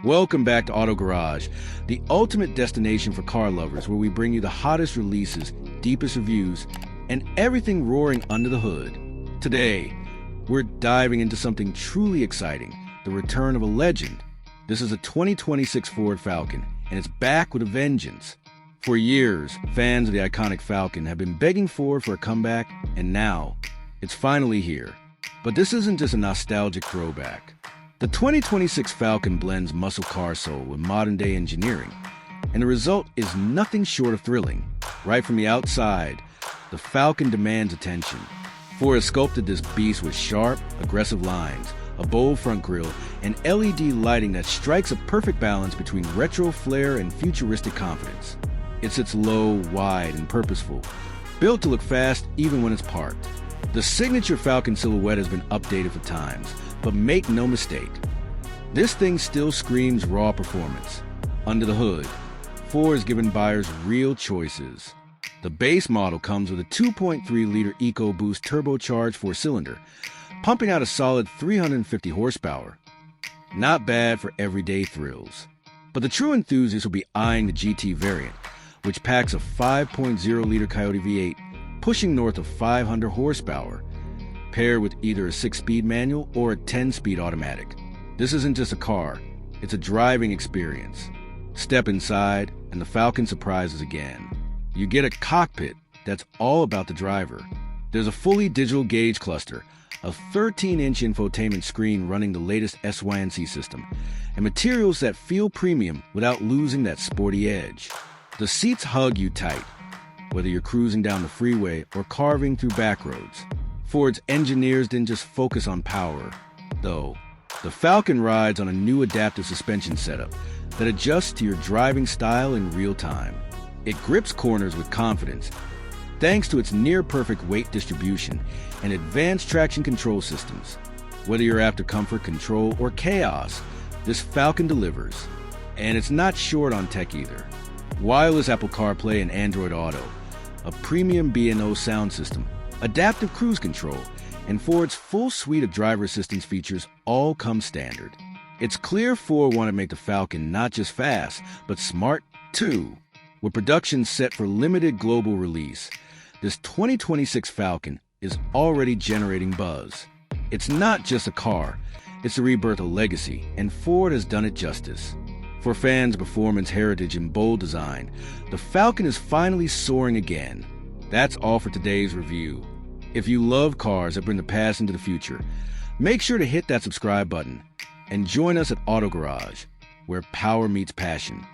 Welcome back to Auto Garage, the ultimate destination for car lovers, where we bring you the hottest releases, deepest reviews, and everything roaring under the hood. Today, we're diving into something truly exciting, the return of a legend. This is a 2026 Ford Falcon, and it's back with a vengeance. For years, fans of the iconic Falcon have been begging Ford for a comeback, and now, it's finally here. But this isn't just a nostalgic throwback. The 2026 Falcon blends muscle car soul with modern-day engineering, and the result is nothing short of thrilling. Right from the outside, the Falcon demands attention. Ford has sculpted this beast with sharp, aggressive lines, a bold front grille, and LED lighting that strikes a perfect balance between retro flair and futuristic confidence. It sits low, wide, and purposeful, built to look fast even when it's parked. The signature Falcon silhouette has been updated for times, but make no mistake, this thing still screams raw performance. Under the hood, Ford has given buyers real choices. The base model comes with a 2.3-liter EcoBoost turbocharged four-cylinder, pumping out a solid 350 horsepower. Not bad for everyday thrills. But the true enthusiasts will be eyeing the GT variant, which packs a 5.0-liter Coyote V8, pushing north of 500 horsepower, paired with either a 6-speed manual or a 10-speed automatic. This isn't just a car, it's a driving experience. Step inside, and the Falcon surprises again. You get a cockpit that's all about the driver. There's a fully digital gauge cluster, a 13-inch infotainment screen running the latest SYNC system, and materials that feel premium without losing that sporty edge. The seats hug you tight, whether you're cruising down the freeway or carving through back roads. Ford's engineers didn't just focus on power, though. The Falcon rides on a new adaptive suspension setup that adjusts to your driving style in real time. It grips corners with confidence, thanks to its near-perfect weight distribution and advanced traction control systems. Whether you're after comfort, control, or chaos, this Falcon delivers. And it's not short on tech either. Wireless Apple CarPlay and Android Auto, a premium B&O sound system, adaptive cruise control, and Ford's full suite of driver assistance features all come standard. It's clear Ford wanted to make the Falcon not just fast, but smart too. With production set for limited global release, this 2026 Falcon is already generating buzz. It's not just a car, it's a rebirth of legacy, and Ford has done it justice. For fans of performance, heritage, and bold design, the Falcon is finally soaring again. That's all for today's review. If you love cars that bring the past into the future, make sure to hit that subscribe button and join us at Auto Garage, where power meets passion.